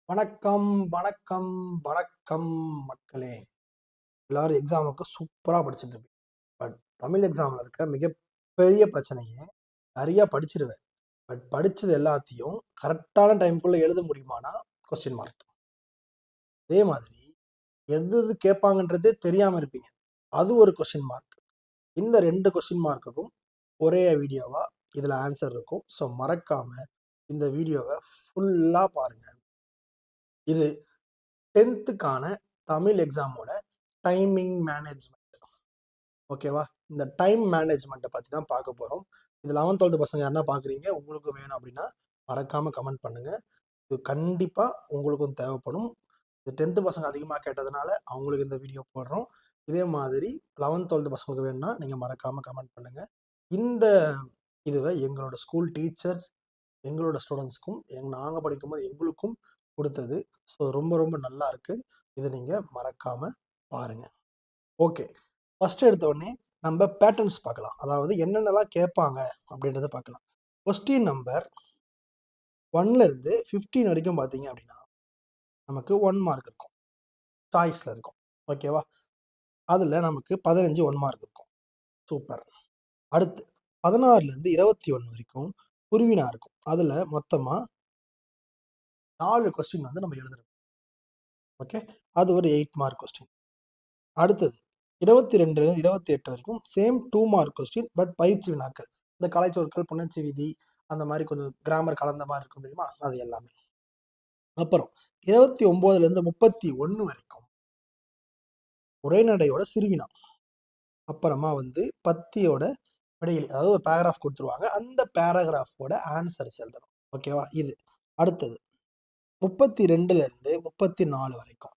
வணக்கம், வணக்கம், வணக்கம் மக்களே! எல்லாரும் எக்ஸாமுக்கு சூப்பரா படிச்சுட்டு இருப்பீங்க. பட் தமிழ் எக்ஸாம்ல இருக்க மிகப்பெரிய பிரச்சனையே, நெறைய படிச்சுருவேன். பட் படிச்சது எல்லாத்தையும் கரெக்ட்டான டைம்க்குள்ள எழுத முடியுமானா, கொஸ்டின் மார்க். அதே மாதிரி எது எது கேட்பாங்கன்றதே தெரியாம இருப்பீங்க. அது ஒரு கொஸ்டின் மார்க். இந்த 2 கொஸ்டின் மார்க்குக்கும் ஒரே வீடியோவா இதுல ஆன்சர் இருக்கும். ஸோ மறக்காம இந்த வீடியோவ ஃபுல்லா பாருங்க. இது 10த்துக்கான தமிழ் எக்ஸாமோட டைமிங் மேனேஜ்மென்ட். ஓகேவா? இந்த டைம் மேனேஜ்மெண்ட்ட பத்தி தான் பார்க்க போறோம். இது 11த், 12த் பசங்க யாருன்னா பார்க்குறீங்க, உங்களுக்கும் வேணும் அப்படின்னா, மறக்காம கமெண்ட் பண்ணுங்க. இது கண்டிப்பா உங்களுக்கும் தேவைப்படும். இது 10த் பசங்க அதிகமா கேட்டதுனால, அவங்களுக்கு இந்த வீடியோ போடுறோம். இதே மாதிரி 11த், 12த் பசங்களுக்கு வேணும்னா, நீங்க மறக்காம கமெண்ட் பண்ணுங்க. இந்த இதுவ எங்களோட ஸ்கூல் டீச்சர், எங்களோட ஸ்டூடண்ட்ஸ்க்கும், நாங்க படிக்கும்போது எங்களுக்கும் குடுத்தது. ஸோ ரொம்ப ரொம்ப நல்லா இருக்கு. இத நீங்க மறக்காம பாருங்க. ஓகே. ஃபர்ஸ்ட் எடுத்த உடனே நம்ம பேட்டர்ன்ஸ் பார்க்கலாம். அதாவது என்னென்னலாம் கேட்பாங்க அப்படின்றத பார்க்கலாம். கொஸ்டின் நம்பர் 1ல இருந்து 15 வரைக்கும் பார்த்தீங்க அப்படின்னா, நமக்கு 1 மார்க் இருக்கும். சாய்ஸ்ல இருக்கும். ஓகேவா? அதுல நமக்கு 15 1 மார்க் இருக்கும். சூப்பர். அடுத்து 16ல இருந்து 21 வரைக்கும் குருவினா இருக்கும். அதுல மொத்தமா 4 கொஸ்டின் வந்து நம்ம எழுதணும். ஓகே. அது ஒரு 8 மார்க் கொஸ்டின். அடுத்தது 22லேருந்து 28 வரைக்கும் சேம் 2 மார்க் கொஸ்டின். பட் பயிற்சி வினாக்கள். இந்த கலைச்சொற்கள், புணர்ச்சி விதி, அந்த மாரி கொஞ்சம் கிராமர் கலந்த மாரி இருக்கும் தெரியுமா? அது எல்லாமே. அப்புறம் 29லேருந்து 31 வரைக்கும் உரைநடையோட சிறுவினா. அப்புறமா வந்து பத்தியோட விடையிலி. அதாவது ஒரு பேராகிராஃப் குடுத்துருவாங்க. அந்த பேராகிராஃபோட ஆன்சர்ஸ் எழுதணும். ஓகேவா? இது. அடுத்தது 32லேருந்து 34 வரைக்கும்.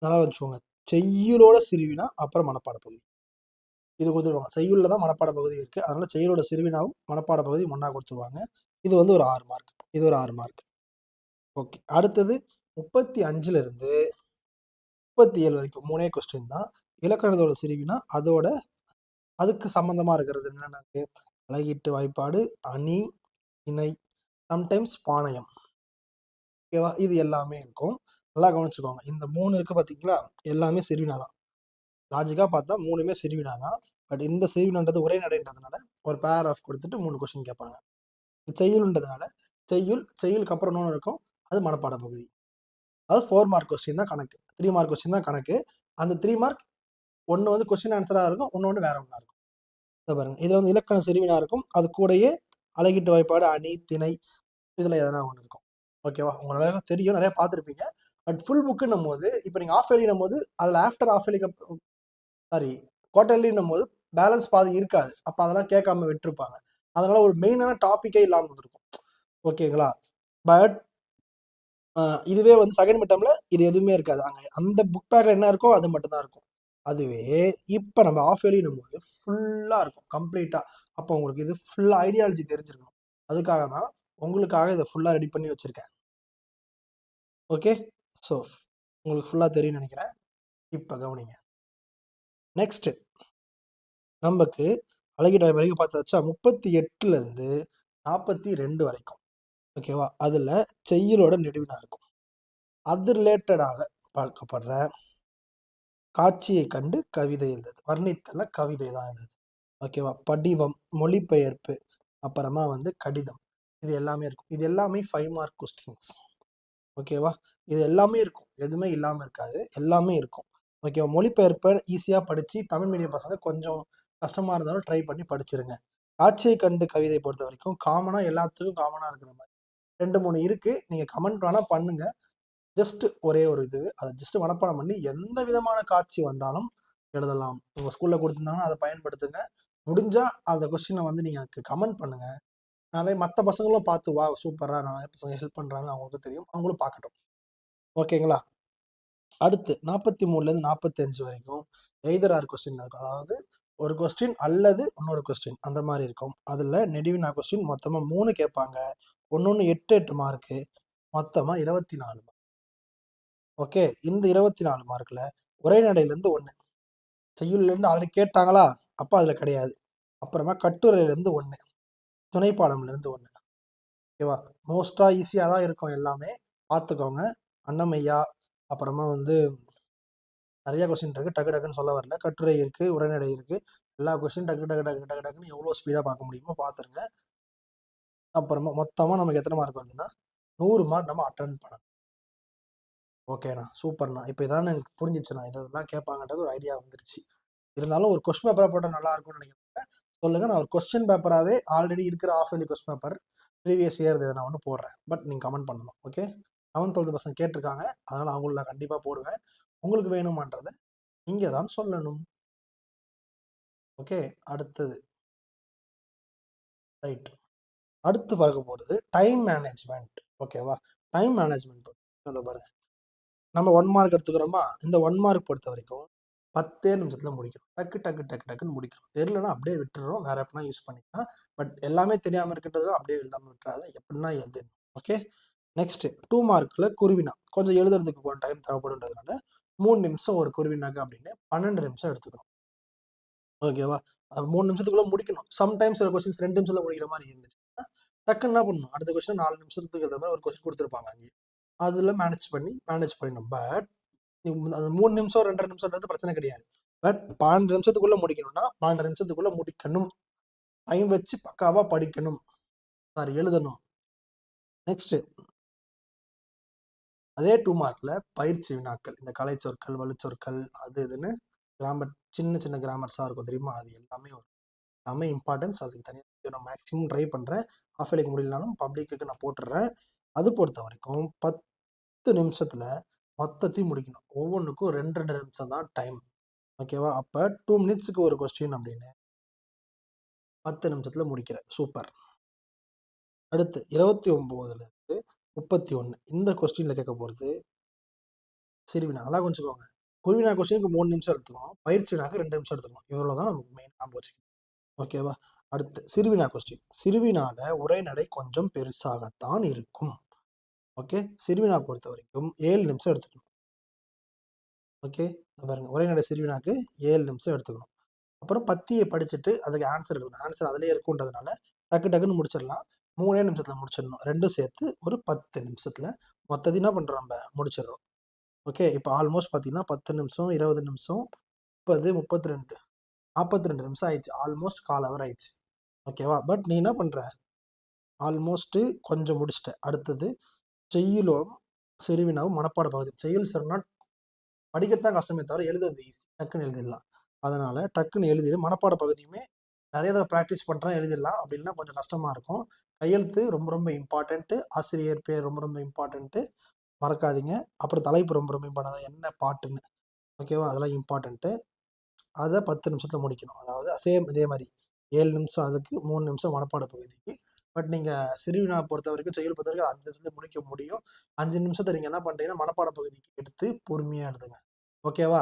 நல்லா வச்சுக்கோங்க. செய்யுளோட சிறுவினா, அப்புறம் மனப்பாட பகுதி. இது குடுத்துருவாங்க. செய்யுள்ல தான் மனப்பாட பகுதி இருக்கு. அதனால செய்யுளோட சிறுவினாவும், மனப்பாட பகுதி ஒண்ணா குடுத்துருவாங்க. இது வந்து ஒரு 6 மார்க். இது ஒரு 6 மார்க். ஓகே. அடுத்தது 35லிருந்து 37 வரைக்கும் 3 கொஸ்டின் தான். இலக்கணத்தோட சிறுவினா, அதுக்கு சம்மந்தமா இருக்கிறது என்னென்ன இருக்கு? அழகீட்டு வாய்ப்பாடு, அணி, இணை, சம்டைம்ஸ் பாணயம். ஓகேவா? இது எல்லாமே இருக்கும். நல்லா கவனிச்சுக்கோங்க. இந்த 3 இருக்கு பார்த்தீங்களா? எல்லாமே சிறுவினா தான். லாஜிக்கா பார்த்தா 3மே சிறுவினா தான். பட் இந்த சிறுவினான்றது உரைநடைன்றதுனால, ஒரு பேராகிராஃப் குடுத்துட்டு 3 கொஸ்டின் கேட்பாங்க. செய்யுள்ன்றதுனால, செய்யுளுக்கு அப்புறம் இன்னொன்னு இருக்கும். அது மனப்பாட பகுதி. அதாவது 4 மார்க் கொஸ்டின் தான் கணக்கு. 3 மார்க் கொஸ்டின் தான் கணக்கு. அந்த 3 மார்க் ஒண்ணு வந்து கொஸ்டின் ஆன்ஸரா இருக்கும். இன்னொன்னு வேற ஒண்ணா இருக்கும். இத பாருங்க. இதுல வந்து இலக்கண சிறுவினா இருக்கும். அது கூடயே அழகீட்டு வாய்ப்பாடு, அணி, திணை இதுல எதனா ஒண்ணு இருக்கும். ஓகேவா? உங்களுக்கு தெரியும். நெறைய பார்த்திருப்பீங்க. பட் ஃபுல் புக்குன்னும்போது, இப்ப நீங்க ஹால்ஃப் இயர்லின்னும்போது, அதுல ஆஃப்டர் ஹால்ஃப் இயர்லிக்கு சாரி குவார்ட்டர்லின்னும்போது பேலன்ஸ் பாதி இருக்காது. அப்ப அதெல்லாம் கேட்காம விட்டுருப்பாங்க. அதனால ஒரு மெயினான டாபிக்கே இல்லாம இருந்திருக்கும். ஓகேங்களா? பட் இதுவே வந்து செகண்ட் மிட் டெர்ம்ல இது எதுவுமே இருக்காது. அந்த புக் பேக்ல என்ன இருக்கோ அது மட்டும் தான் இருக்கும். அதுவே இப்ப நம்ம ஹால்ஃப் இயர்லின்னும்போது ஃபுல்லா இருக்கும். கம்ப்ளீட்டா. அப்போ உங்களுக்கு இது ஃபுல்லா ஐடியாலஜி தெரிஞ்சிருக்கணும். அதுக்காக தான் உங்களுக்காக இத ஃபுல்லா ரெடி பண்ணி வச்சிருக்கேன். ஓகே. ஸோ உங்களுக்கு ஃபுல்லா தெரியும்னு நெனைக்கிறேன். இப்ப கவனிங்க. நெக்ஸ்ட் நமக்கு அழகிடா வரைக்கும் பார்த்தாச்சா? 38லிருந்து 42 வரைக்கும். ஓகேவா? அதுல செய்யுளோட நெடுவினா இருக்கும். அது ரிலேட்டடாக பார்க்கப்படுற காட்சியை கண்டு கவிதை எழுதுது. வர்ணித்தல்ல கவிதை தான் எழுதுது. ஓகேவா? படிவம், மொழிபெயர்ப்பு, அப்புறமா வந்து கடிதம். இது எல்லாமே இருக்கும். இது எல்லாமே 5 மார்க் கொஸ்டின்ஸ். ஓகேவா? இது எல்லாமே இருக்கும். எதுவுமே இல்லாம இருக்காது. எல்லாமே இருக்கும். ஓகேவா? மொழிபெயர்ப்ப ஈஸியா படிச்சு தமிழ் மீடியம் பசங்க கொஞ்சம் கஷ்டமா இருந்தாலும் ட்ரை பண்ணி படிச்சிருங்க. காட்சியை கண்டு கவிதை பொறுத்தவரைக்கும் காமனா எல்லாத்துக்கும் காமனா இருக்கிற மாரி 2, 3 இருக்கு. நீங்க கமெண்ட் வேணா பண்ணுங்க. ஜஸ்ட் ஒரே ஒரு இது. அத ஜஸ்ட் மனப்பாடம் பண்ணி எந்த விதமான காட்சி வந்தாலும் எழுதலாம். உங்க ஸ்கூல்ல குடுத்திருந்தாங்கன்னா, அத பயன்படுத்துங்க. முடிஞ்சா அந்த கொஸ்டின வந்து நீங்க எனக்கு கமெண்ட் பண்ணுங்க. நாளை மத்த பசங்களும் பார்த்து, வாவ்! சூப்பரா நெறைய பசங்க ஹெல்ப் பண்றாங்கன்னு அவங்களுக்கும் தெரியும். அவங்களும் பார்க்கட்டும். ஓகேங்களா? அடுத்து 43லேருந்து 45 வரைக்கும் எய்தர் ஆர் கொஸ்டின் இருக்கும். அதாவது ஒரு கொஸ்டின் அல்லது இன்னொரு கொஸ்டின் அந்த மாரி இருக்கும். அதுல நெடுவினா கொஸ்டின் மொத்தமா 3 கேட்பாங்க. ஒண்ணொண்ணு 8, 8 மார்க்கு. மொத்தமா 24 மார்க். ஓகே. இந்த 24 மார்க்ல உரைநடையிலிருந்து 1. செய்யுள்லேருந்து ஆல்ரெடி கேட்டாங்களா? அப்ப அதுல கிடையாது. அப்புறமா கட்டுரையிலிருந்து 1. துணைப்பாடம்லேருந்து 1. ஓகேவா? மோஸ்ட்டா ஈஸியா தான் இருக்கும் எல்லாமே. பார்த்துக்கோங்க. அன்னமையா, அப்புறமா வந்து நிறைய கொஸ்டின் இருக்கு. டக்கு டக்குன்னு சொல்ல வரல. கட்டுரை இருக்கு, உரைநடை இருக்கு. எல்லா கொஸ்டின் டக்கு டக்கு டக்கு டக்கு டக்குன்னு எவ்வளோ ஸ்பீடாக பார்க்க முடியுமோ பார்த்துருங்க. அப்புறமா மொத்தமாக நமக்கு எத்தனை மார்க் வருதுன்னா 100 மார்க் நம்ம அட்டன் பண்ணணும். ஓகேண்ணா, சூப்பர்ண்ணா. இப்போ இதான் எனக்கு புரிஞ்சிச்சுண்ணா. இதெல்லாம் கேட்பாங்கன்றது ஒரு ஐடியா வந்துருச்சு. இருந்தாலும் ஒரு கொஸ்டின் பேப்பராக போட்டால் நல்லா இருக்கும்னு நினைக்கிறேன். சொல்லுங்க, நான் ஒரு கொஸ்டின் பேப்பராகவே ஆல்ரெடி இருக்கிற of yearly question paper previous year இதை நான் ஒன்று போடுறேன். பட் நீங்கள் கமெண்ட் பண்ணணும். ஓகே, 11th 12th பசங்க கேட்டிருக்காங்க, அதனால் அவங்கள நான் கண்டிப்பாக போடுவேன். உங்களுக்கு வேணுமான்றதை நீங்கள் தான் சொல்லணும். ஓகே, அடுத்தது ரைட். அடுத்து பார்க்க போகிறது டைம் மேனேஜ்மெண்ட். ஓகேவா, டைம் மேனேஜ்மெண்ட் பாருங்க. நம்ம 1 மார்க் எடுத்துக்கிறோமா, இந்த 1 மார்க் பொறுத்த வரைக்கும் 10 நிமிஷத்துல முடிக்கணும். டக்கு டக்கு டக்கு டக்குன்னு முடிக்கணும். தெரியலன்னா அப்படியே விட்டுறோம், வேற எப்படின்னா யூஸ் பண்ணிக்கலாம். பட் எல்லாமே தெரியாம இருக்கின்றது அப்படியே எழுதாம விட்டுறாத, எப்படின்னா எழுதணும். ஓகே, நெக்ஸ்ட் 2 மார்க்ல குருவினா கொஞ்சம் எழுதுறதுக்கு கொஞ்சம் டைம் தேவைப்படுன்றதுனால 3 நிமிஷம் ஒரு குருவினாக்கு அப்படின்னு 12 நிமிஷம் எடுத்துக்கணும். ஓகேவா, 3 நிமிஷத்துக்குள்ள முடிக்கணும். சம்டைம்ஸ் சில கொஸ்டின்ஸ் 2 நிமிஷத்துல முடிக்கிற மாதிரி இருந்துச்சுன்னா டக்குன்னு என்ன பண்ணணும், அடுத்த கொஸ்டின் 4 நிமிஷத்துக்கு ஏற்ற மாதிரி ஒரு கொஸ்டின் கொடுத்துருப்பாங்க அங்கே, அதுல மேனேஜ் பண்ணணும். பட் அது 3 நிமிஷம் 2.5 நிமிஷம்ன்றது பிரச்சனை கிடையாது. பட் 12 நிமிஷத்துக்குள்ள முடிக்கணும்னா 12 நிமிஷத்துக்குள்ள முடிக்கணும். டைம் வச்சு பக்காவா படிக்கணும், சாரி எழுதணும். நெக்ஸ்ட் அதே 2 மார்க்ல பயிற்சி வினாக்கள், இந்த கலை சொற்கள், வலுச்சொற்கள், அது இதுன்னு கிராமர், சின்ன சின்ன கிராமர்ஸா இருக்கும் தெரியுமா, அது எல்லாமே வரும். எல்லாமே இம்பார்ட்டன்ஸ். அதுக்கு தனியாக நான் மேக்ஸிமம் ட்ரை பண்றேன். ஆஃப் இயர்லிக்கு முடியலனாலும் பப்ளிக்கு நான் போட்டுடுறேன். அது பொறுத்த வரைக்கும் 10 நிமிஷத்துல மொத்தத்தையும் முடிக்கணும். ஒவ்வொன்றுக்கும் 2 நிமிஷம் தான் டைம். ஓகேவா, அப்போ 2 மினிட்ஸுக்கு ஒரு கொஸ்டின் அப்படின்னு 10 நிமிஷத்துல முடிக்கிற. சூப்பர். அடுத்து 29ல இருந்து 31 இந்த கொஸ்டின்ல கேட்க போறது சிறுவினா. நல்லா கொஞ்சிக்கோங்க. குருவினா கொஸ்டினுக்கு 3 நிமிஷம் எடுத்துக்கணும், பயிற்சி வினாக்கு 2 நிமிஷம் எடுத்துக்கணும். இவ்வளவுதான் நமக்கு மெயின் ஞாபகம் வச்சுக்கணும். ஓகேவா, அடுத்து சிறுவினா கொஸ்டின். சிறுவினால உரைநடை கொஞ்சம் பெருசாகத்தான் இருக்கும். ஓகே, சிறுவினா பொறுத்த வரைக்கும் 7 நிமிஷம் எடுத்துக்கணும். ஓகே, பாருங்க, உரைநடை சிறுவினாக்கு 7 நிமிஷம் எடுத்துக்கணும். அப்புறம் பத்தியை படிச்சுட்டு அதுக்கு ஆன்சர் எழுதணும். ஆன்சர் அதிலே இருக்குன்றதுனால டக்கு டக்குன்னு முடிச்சிடலாம். 3 நிமிஷத்துல முடிச்சிடணும். ரெண்டும் சேர்த்து ஒரு 10 நிமிஷத்துல மொத்தத்தையும் என்ன பண்றோம், நம்ம முடிச்சிடுறோம். ஓகே, இப்போ ஆல்மோஸ்ட் பார்த்தீங்கன்னா 10 நிமிஷம், 20 நிமிஷம், 30, 32, 42 நிமிஷம் ஆயிடுச்சு. ஆல்மோஸ்ட் கால் ஹவர் ஆயிடுச்சு. ஓகேவா, பட் நீ என்ன பண்ற, ஆல்மோஸ்ட் கொஞ்சம் முடிச்சிட்ட. அடுத்தது செய்யுளும் செருவினாவும் மனப்பாட பகுதி. செய்யுள் செருவினா படிக்கிறது தான் கஷ்டமே தவிர எழுதுறது ஈஸி, டக்குன்னு எழுதிடலாம். அதனால டக்குன்னு எழுதிடு. மனப்பாட பகுதியுமே நிறைய தடவை ப்ராக்டிஸ் பண்ணுறேன், எழுதிடலாம். அப்படி இல்லைன்னா கொஞ்சம் கஷ்டமா இருக்கும். கையெழுத்து ரொம்ப ரொம்ப இம்பார்ட்டன்ட்டு. ஆசிரியர் பேர் ரொம்ப ரொம்ப இம்பார்ட்டன்ட்டு, மறக்காதீங்க. அப்புறம் தலைப்பு ரொம்ப ரொம்ப இம்பார்ட்டன், என்ன பாட்டுன்னு. ஓகேவா, அதெல்லாம் இம்பார்ட்டன்ட்டு. அதை 10 நிமிஷத்துல முடிக்கணும். அதாவது சேம் இதே மாதிரி 7 நிமிஷம் அதுக்கு, 3 நிமிஷம் மனப்பாட பகுதிக்கு. பட் நீங்கள் சிறுவினா பொறுத்த வரைக்கும், செயல் பொறுத்த வரைக்கும் 5 நிமிஷத்துல முடிக்க முடியும். 5 நிமிஷத்தை நீங்கள் என்ன பண்ணுறீங்கன்னா மனப்பாட பகுதிக்கு எடுத்து பொறுமையாக எழுதுங்க. ஓகேவா,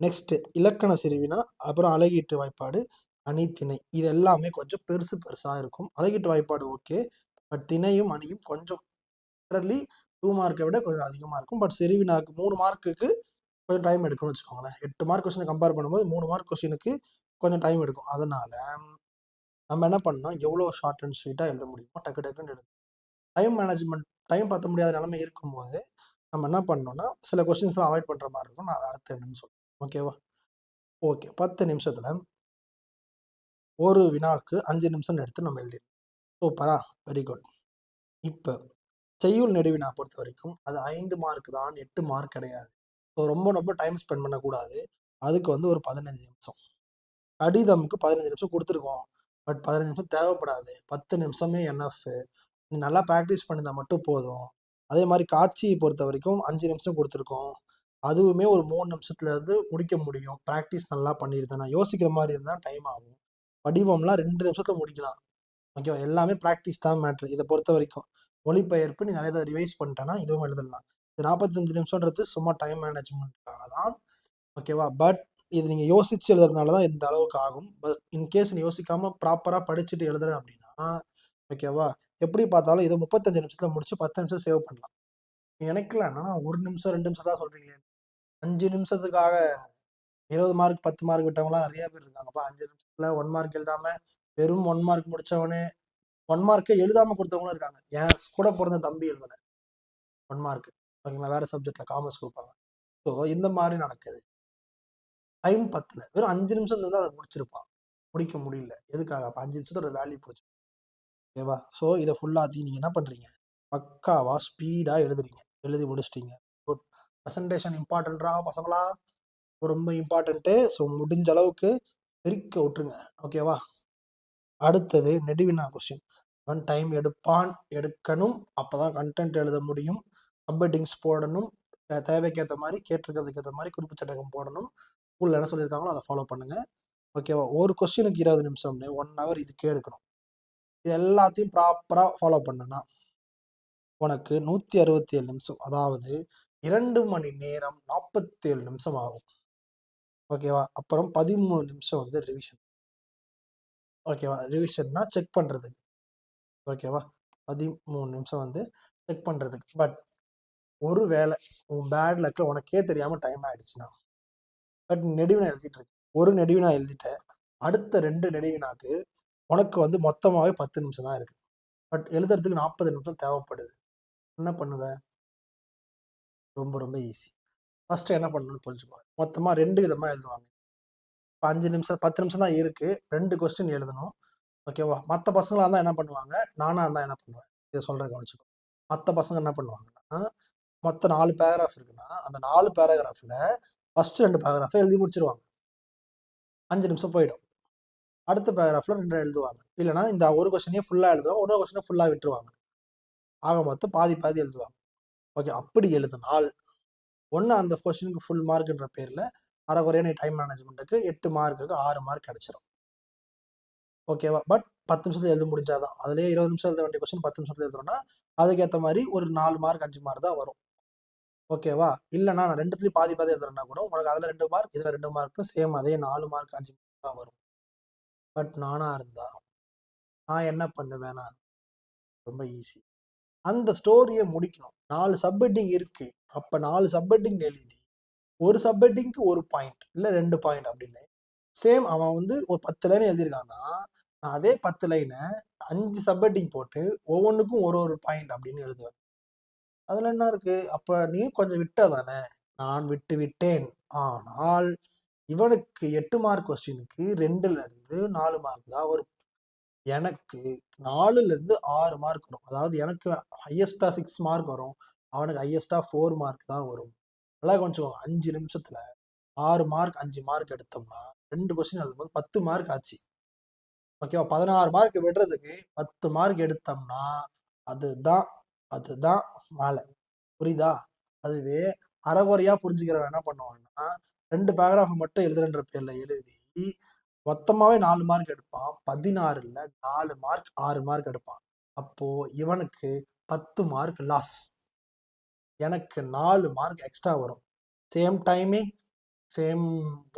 நெக்ஸ்ட் இலக்கண சிறுவினா, அப்புறம் அழகீட்டு வாய்ப்பாடு, அணி திணை. இது எல்லாமே கொஞ்சம் பெருசு பெருசாக இருக்கும். அழகீட்டு வாய்ப்பாடு ஓகே, பட் திணையும் அணியும் கொஞ்சம் 2 மார்க்கை விட கொஞ்சம் அதிகமாக இருக்கும். பட் சிறுவினாக்கு 3 மார்க்குக்கு கொஞ்சம் டைம் எடுக்கும்னு வச்சுக்கோங்களேன். 8 மார்க் கொஸ்டினை கம்பேர் பண்ணும்போது 3 மார்க் கொஸ்டினுக்கு கொஞ்சம் டைம் எடுக்கும். அதனால நம்ம என்ன பண்ணோம், எவ்வளோ ஷார்ட் அண்ட் ஸ்வீட்டாக எழுத முடியுமோ டக்கு டக்குன்னு எழுது. டைம் மேனேஜ்மெண்ட், டைம் பார்த்த முடியாத நிலைமை இருக்கும்போது நம்ம என்ன பண்ணோம்னா சில கொஸ்டின்ஸ்லாம் அவாய்ட் பண்ணுற மாதிரி இருக்கும். நான் அதை அடுத்து என்னன்னு சொல்றேன். ஓகேவா, ஓகே. 10 நிமிஷத்துல ஒரு வினாக்கு 5 நிமிஷம் எடுத்து நம்ம எழுதிடலாம். சூப்பரா, வெரி குட். இப்போ செய்யுள் நெடுவினா பொறுத்த வரைக்கும் அது 5 மார்க் தான், 8 மார்க் கிடையாது. ஸோ ரொம்ப ரொம்ப டைம் ஸ்பெண்ட் பண்ணக்கூடாது. அதுக்கு வந்து ஒரு 15 நிமிஷம். கடிதமுக்கு 15 நிமிஷம் கொடுத்துருக்கோம், பட் 15 நிமிஷம் தேவைப்படாது. 10 நிமிஷமே என்எஃப். நீ நல்லா ப்ராக்டிஸ் பண்ணியிருந்தா மட்டும் போதும். அதே மாதிரி காட்சியை பொறுத்த வரைக்கும் 5 நிமிஷம் கொடுத்துருக்கோம், அதுவுமே ஒரு 3 நிமிஷத்துல இருந்து முடிக்க முடியும். ப்ராக்டிஸ் நல்லா பண்ணியிருந்தேன். நான் யோசிக்கிற மாதிரி இருந்தால் டைம் ஆகும். வடிவம்லாம் 2 நிமிஷத்துல முடிக்கலாம். ஓகேவா, எல்லாமே ப்ராக்டிஸ் தான் மேட்ரு இதை பொறுத்த வரைக்கும். மொழிபெயர்ப்பு நீ நிறைய தடவை ரிவைஸ் பண்ணிட்டேன்னா இதுவும் எழுதலாம். இது 45 நிமிஷம்ன்றது சும்மா டைம் மேனேஜ்மெண்ட்காக தான். ஓகேவா, பட் இது நீங்கள் யோசிச்சு எழுதுறதுனால தான் இந்த அளவுக்கு ஆகும். பட் இன்கேஸ் நீ யோசிக்காம ப்ராப்பராக படிச்சுட்டு எழுதுற அப்படின்னா, ஓகேவா, எப்படி பார்த்தாலும் இதை 35 நிமிஷத்துல முடிச்சு 10 நிமிஷம் சேவ் பண்ணலாம். எனக்குலாம் என்னன்னா 1 நிமிஷம் 2 நிமிஷம் தான் சொல்றீங்களே, 5 நிமிஷத்துக்காக 20 மார்க் 10 மார்க் விட்டவங்களாம் நிறைய பேர் இருக்காங்கப்பா. 5 நிமிஷத்துல 1 மார்க் எழுதாம வெறும் 1 மார்க் முடிச்சவனே 1 மார்க்கை எழுதாம கொடுத்தவங்களும் இருக்காங்க. என் கூட பிறந்த தம்பி எழுதுன 1 மார்க். ஓகேங்களா? வேற சப்ஜெக்ட்ல காமர்ஸ் குடுப்பாங்க. ஸோ இந்த மாரி நடக்குது. டைம் பத்தல. வெறும் 5 நிமிஷம் இருந்தா அத முடிச்சிருப்பான். முடிக்க முடியல. எதுக்காக? அப்ப 5 நிமிஷத்தோட வேல்யூ போச்சு. ஓகேவா? ஸோ இத ஃபுல்லாத்தையும் நீங்க என்ன பண்றீங்க? பக்காவா ஸ்பீடா எழுதுறீங்க. எழுதி முடிச்சுட்டீங்க. குட். பிரசன்டேஷன் இம்பார்ட்டன்ட்ரா பசங்களா. ரொம்ப இம்பார்ட்டன்ட்டு. ஸோ முடிஞ்ச அளவுக்கு தெறிக்க விட்டுருங்க. ஓகேவா? அடுத்தது நெடுவினா கொஸ்டின். அவன் டைம் எடுப்பான், எடுக்கணும். அப்பதான் கன்டென்ட் எழுத முடியும். சப்ஹெட்டிங்ஸ் போடணும். தேவைக்கு ஏத்த மாரி, கேட்டிருக்கிறதுக்கு ஏத்த மாரி குறிப்பு சட்டகம் போடணும். ஸ்கூல்ல என்ன சொல்லியிருக்காங்களோ அத ஃபாலோ பண்ணுங்க. ஓகேவா? ஒரு கொஸ்டினுக்கு 20 நிமிஷம்னு 1 ஹவர் இதுக்கே எடுக்கணும். இது எல்லாத்தையும் ப்ராப்பரா ஃபாலோ பண்ணனா, உனக்கு 167 நிமிஷம். அதாவது 2 மணி நேரம் 47 நிமிஷம் ஆகும். ஓகேவா? அப்புறம் 13 நிமிஷம் வந்து ரிவிஷன். ஓகேவா? ரிவிஷன்னா செக் பண்றதுக்கு. ஓகேவா? 13 நிமிஷம் வந்து செக் பண்றதுக்கு. பட் ஒரு வேளை உன் பேட் லக்ல உனக்கே தெரியாம டைம் ஆயிடுச்சுன்னா, பட் நெடுவினா எழுதிட்டு இருக்க. ஒரு நெடுவினா எழுதிட்ட. அடுத்த 2 நெடுவினாக்கு உனக்கு வந்து மொத்தமாவே 10 நிமிஷம் தான் இருக்கு. பட் எழுதுறதுக்கு 40 நிமிஷம் தேவைப்படுது. என்ன பண்ணுவ? ரொம்ப ரொம்ப ஈஸி. ஃபர்ஸ்ட் என்ன பண்ணணும்னு புரிஞ்சுக்கோ. மொத்தமா 2 விதமா எழுதுவாங்க. இப்ப 5 நிமிஷம் 10 நிமிஷம் தான் இருக்கு. 2 கொஸ்டின் எழுதணும். ஓகேவா? மத்த பசங்களா இருந்தா என்ன பண்ணுவாங்க? நானா இருந்தா என்ன பண்ணுவேன்? இத சொல்றேன் கவனிச்சுக்கோ. மத்த பசங்க என்ன பண்ணுவாங்கன்னா, மொத்தம் 4 பேராகிராஃப் இருக்குன்னா, அந்த 4 பேராகிராஃப்ல ஃபர்ஸ்ட் 2 பேராகிராஃப எழுதி முடிச்சுருவாங்க. 5 நிமிஷம் போயிடும். அடுத்த பேராகிராஃப்ல 2 எழுதுவாங்க. இல்லன்னா இந்த ஒரு கொஸ்டினே ஃபுல்லா எழுதுவாங்க. இன்னொரு கொஸ்டின ஃபுல்லா விட்டுருவாங்க. ஆக மொத்தம் பாதி பாதி எழுதுவாங்க. ஓகே. அப்படி எழுதினால், ஒண்ணு அந்த கொஸ்டினுக்கு ஃபுல் மார்க்ன்ற பேர்ல அரைகுறையா நீ டைம் மேனேஜ்மென்ட்க்கு 8 மார்க்குக்கு 6 மார்க் கிடைச்சிரும். ஓகேவா? பட் 10 நிமிஷத்துல எழுத முடிஞ்சாதான். அதிலேயே 20 நிமிஷம் எழுத வேண்டிய கொஸ்டின் 10 நிமிஷத்துல எழுதுறோம்னா, அதுக்கேத்த மாரி ஒரு 4 மார்க், 5 மார்க் தான் வரும். ஓகேவா? இல்லன்னா நான் 2த்துலயும் பாதி பாதி எழுதுறேன்னா கூட, உனக்கு அதுல 2 மார்க், இதுல 2 மார்க்னு சேம் அதே 4 மார்க், 5 மார்க் தான் வரும். பட் நானா இருந்தா, நான் என்ன பண்ணுவேன்னா, ரொம்ப ஈஸி. அந்த ஸ்டோரிய முடிக்கணும். 4 சப்ஹெட்டிங் இருக்கு. அப்ப 4 சப்ஹெட்டிங் எழுதி, ஒரு சப்ஹெட்டிங்க்கு 1 பாயிண்ட், இல்ல 2 பாயிண்ட் அப்படின்னு. சேம் அவன் வந்து ஒரு 10 லைன் எழுதியிருக்கான்னா, நான் அதே 10 லைன 5 சப்ஹெட்டிங் போட்டு ஒவ்வொன்னுக்கும் ஒரு பாயிண்ட் அப்படின்னு எழுதுவேன். அதுல என்ன இருக்கு? அப்ப நீ கொஞ்சம் விட்ட தானே. நான் விட்டு விட்டேன். ஆனால் இவனுக்கு 8 மார்க் கொஸ்டினுக்கு 2ல இருந்து 4 மார்க் தான் வரும். எனக்கு 4ல இருந்து 6 மார்க் வரும். அதாவது எனக்கு ஹையஸ்டா 6 மார்க் வரும். அவனுக்கு ஹையஸ்டா 4 மார்க் தான் வரும். நல்லா கவனிச்சுக்கோங்க. 5 நிமிஷத்துல 6 மார்க், 5 மார்க் எடுத்தோம்னா 2 கொஸ்டின் எழுதும்போது 10 மார்க் ஆச்சு. ஓகேவா? 16 மார்க் விடுறதுக்கு 10 மார்க் எடுத்தோம்னா, அதுதான் அதுதான் வேலை. புரியுதா? அதுவே அரைகுறையா புரிஞ்சுக்கிறவன் என்ன பண்ணுவான்னா, 2 பேராகிராஃப் மட்டும் எழுதுறேன்ற பேர்ல எழுதி, மொத்தமாவே 4 மார்க் எடுப்பான். 16ல 4 மார்க், 6 மார்க் எடுப்பான். அப்போ இவனுக்கு 10 மார்க் லாஸ். எனக்கு 4 மார்க் எக்ஸ்ட்ரா வரும். சேம் டைமிங், சேம்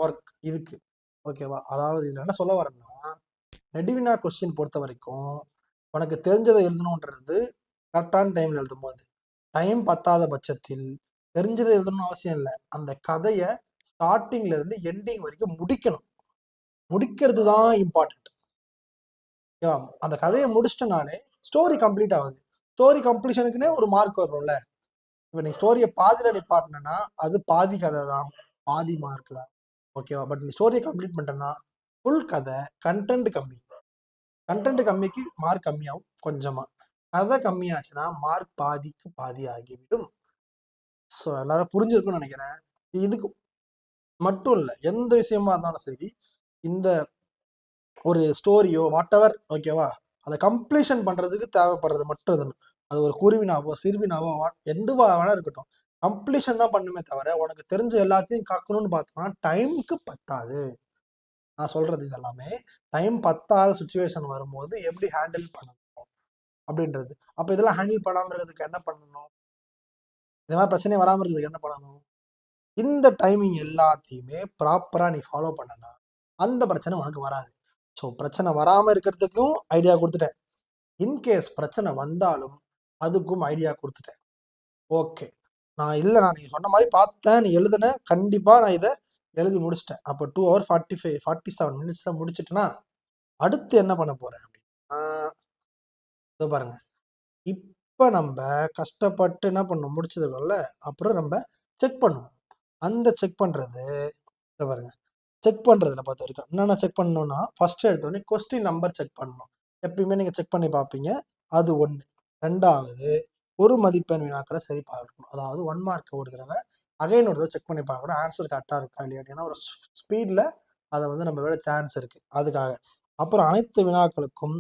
ஒர்க் இதுக்கு. ஓகேவா? அதாவது இதுல என்ன சொல்ல வரேன்னா, நெடுவினா கொஸ்டின் பொறுத்த வரைக்கும், உனக்கு தெரிஞ்சதை எழுதணுன்றது கரெக்டான டைம்ல எழுதும்போது. டைம் பத்தாத பட்சத்தில் தெரிஞ்சதை எழுதணும்னு அவசியம் இல்ல. அந்த கதைய ஸ்டார்ட்டிங்ல இருந்து எண்டிங் வரைக்கும் முடிக்கணும். முடிக்கிறது தான் இம்பார்ட்டன்ட். ஓகேவா? அந்த கதைய முடிச்சிட்டனாலே ஸ்டோரி கம்ப்ளீட் ஆகுது. ஸ்டோரி கம்ப்ளீஷனுக்குன்னே ஒரு மார்க் வரும்ல. இப்ப நீ ஸ்டோரிய பாதியில நிப்பாட்டினன்னா, அது பாதி கதை தான். பாதி மார்க் தான். ஓகேவா? பட் நீ ஸ்டோரிய கம்ப்ளீட் பண்ணிட்டன்னா, ஃபுல் கதை, கன்டென்ட் கம்மி. கன்டென்ட் கம்மிக்கு மார்க் கம்மியாகும் கொஞ்சமா. கதை கம்மியாச்சுன்னா மார்க் பாதிக்கு பாதி ஆகிவிடும். ஸோ எல்லாரும் புரிஞ்சிருக்கும்னு நினைக்கிறேன். இதுக்கு மட்டும் இல்ல. எந்த விஷயமா இருந்தாலும் சரி, இந்த ஒரு ஸ்டோரியோ வாட்டெவர் ஓகேவா? அத கம்ப்ளீஷன் பண்றதுக்கு தேவைப்படுறது மட்டும் இது. அது ஒரு குருவினாவோ, சிறுவினாவோ எதுவா வேணா இருக்கட்டும். கம்ப்ளீஷன் தான் பண்ணுமே தவிர, உனக்கு தெரிஞ்ச எல்லாத்தையும் கக்கணும்னு பார்த்தோம்னா, டைம்க்கு பத்தாது. நான் சொல்றது இது எல்லாமே, டைம் பத்தாத சிச்சுவேஷன் வரும்போது எப்படி ஹேண்டில் பண்ணணும் அப்படின்றது. அப்ப இதெல்லாம் ஹேண்டில் பண்ணாம இருக்கிறதுக்கு என்ன பண்ணணும்? இந்த மாதிரி பிரச்சனை வராம இருக்கிறதுக்கு என்ன பண்ணணும்? இந்த டைமிங் எல்லாத்தையுமே ப்ராப்பரா நீ ஃபாலோ பண்ணனா, அந்த பிரச்சனை உனக்கு வராது. ஸோ பிரச்சனை வராம இருக்கிறதுக்கும் ஐடியா குடுத்துட்டேன். இன்கேஸ் பிரச்சனை வந்தாலும், அதுக்கும் ஐடியா குடுத்துட்டேன். ஓகே. நான் நீங்க சொன்ன மாரி பார்த்தேன். நீ எழுதுன. கண்டிப்பா நான் இத எழுதி முடிச்சுட்டேன். அப்ப 2 ஹவர் 45 47 மினிட்ஸ்ல முடிச்சுட்டேனா, அடுத்து என்ன பண்ண போறேன் அப்டின்னா, இதோ பாருங்க. இப்ப நம்ப கஷ்டப்பட்டு என்ன பண்ணணும் முடிச்சதுக்குள்ள அப்புறம் நம்ம செக் பண்ணுவோம். அந்த செக் பண்றது இத பாருங்க. செக் பண்றதுல பொறுத்தவரைக்கும் என்னென்ன செக் பண்ணணும்னா, ஃபர்ஸ்ட் எடுத்தோனே கொஸ்டின் நம்பர் செக் பண்ணணும். எப்பயுமே நீங்க செக் பண்ணி பார்ப்பீங்க. அது 1. 2வது ஒரு மதிப்பெண் வினாக்கள சரி பார்க்கணும். அதாவது 1 மார்க் ஒரு தடவ, அகைன் ஒரு தடவ செக் பண்ணி பார்க்கணும். ஆன்சர் கரெக்ட்டா இருக்கா இல்லையான்னு. ஏன்னா ஒரு ஸ்பீட்ல அத வந்து நம்ம விட சான்ஸ் இருக்கு. அதுக்காக. அப்புறம் அனைத்து வினாக்களுக்கும்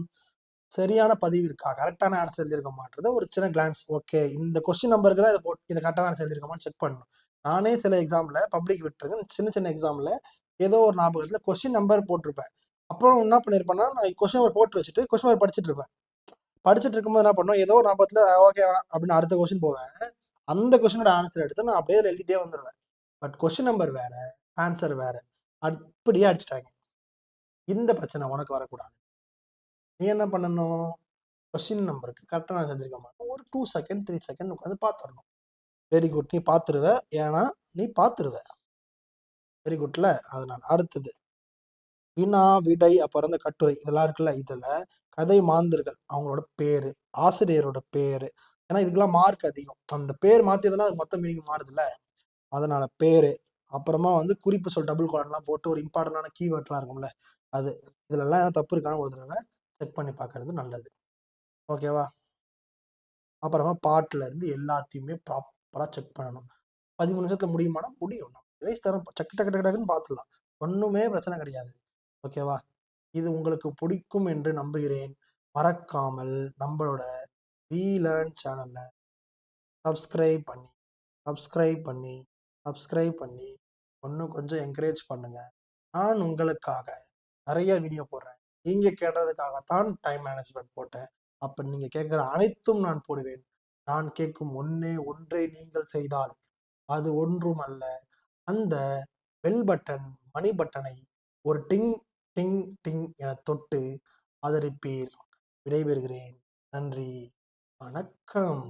சரியான பதிவு இருக்கா? கரெக்ட்டான ஆன்சர் எழுதியிருக்கோமான்றத ஒரு சின்ன கிளான்ஸ். ஓகே. இந்த கொஸ்டின் நம்பருக்கு தான் இத கரெக்ட்டான ஆன்சர் எழுதியிருக்கோமான்னு செக் பண்ணணும். நானே சில எக்ஸாம்ல பப்ளிக் விட்டுருங்க. சின்ன சின்ன எக்ஸாம்ல ஏதோ ஒரு ஞாபகத்துல கொஸ்டின் நம்பர் போட்டிருப்பேன். அப்புறம் என்ன பண்ணியிருப்பேன்னா, நான் கொஸ்டின் நம்பர் போட்டு வச்சுட்டு கொஸ்டின் நம்பர் படிச்சுட்டு இருப்பேன். படிச்சுட்டு இருக்கும்போது என்ன பண்ணுவேன், ஏதோ ஒரு ஞாபகத்துல ஓகே வேணாம் அப்படின்னு அடுத்த கொஸ்டின் போவேன். அந்த கொஸ்டினோட ஆன்சர் எடுத்து நான் அப்படியே எழுதிட்டே வந்துருவேன். பட் கொஸ்டின் நம்பர் வேற, ஆன்சர் வேற. அப்படியே அடிச்சுட்டாங்க. இந்த பிரச்சனை உனக்கு வரக்கூடாது. நீ என்ன பண்ணணும்? கொஸ்டின் நம்பருக்கு கரெக்டான ஆன்சர் எழுதியிருக்கோமா? ஒரு 2 செகண்ட், 3 செகண்ட் உட்காந்து பார்த்துறணும். Very good. நீ பார்த்துருவ. ஏன்னா, நீ பார்த்துருவ. வெரி குட்ல. அதனால. அடுத்தது. வினா, விடை, அப்புறம் இந்த கட்டுரை இதெல்லாம் இருக்குல்ல. இதுல கதை மாந்தர்கள் அவங்களோட பேரு, ஆசிரியரோட பேரு. ஏன்னா இதுக்கெல்லாம் மார்க் அதிகம். அந்த பேர் மாத்தியதுன்னா அது மொத்த மீனிங் மாறுதுல்ல. அதனால பேரு, அப்புறமா வந்து குறிப்பு சொல் டபுள் கோலன்லாம் போட்டு ஒரு இம்பார்ட்டன்டான கீவேர்ட்லாம் இருக்கும்ல. அது. இதுலலாம் எதாவது தப்பு இருக்கான்னு ஒரு தடவ செக் பண்ணி பார்க்கறது நல்லது. ஓகேவா? அப்புறமா பாட்டுல இருந்து எல்லாத்தையுமே ப்ராப்பரா செக் பண்ணணும். 13 நிமிஷத்துல முடியுமானா முடியும். நம்ம ரிவைஸ் தரோம். டக்கு டக்கு டக்கு டக்குன்னு பார்த்துடலாம். ஒண்ணுமே பிரச்சனை கிடையாது. ஓகேவா? இது உங்களுக்கு பிடிக்கும் என்று நம்புகிறேன். மறக்காமல் நம்மளோட வி லேர்ன் சேனல்ல சப்ஸ்கிரைப் பண்ணி, சப்ஸ்கிரைப் பண்ணி, சப்ஸ்கிரைப் பண்ணி இன்னும் கொஞ்சம் என்கரேஜ் பண்ணுங்க. நான் உங்களுக்காக நெறைய வீடியோ போடுறேன். நீங்க கேட்டதுக்காகத்தான் டைம் மேனேஜ்மென்ட் போட்டேன். அப்ப நீங்க கேட்கிற அனைத்தும் நான் போடுவேன். நான் கேட்கும் ஒண்ணே ஒன்றை நீங்கள் செய்தால், அது ஒன்றும் அல்ல. அந்த பெல் பட்டன், மணி பட்டனை ஒரு டிங், டிங், டிங் என தொட்டு ஆதரிப்பீர். விடைபெறுகிறேன். நன்றி. வணக்கம்.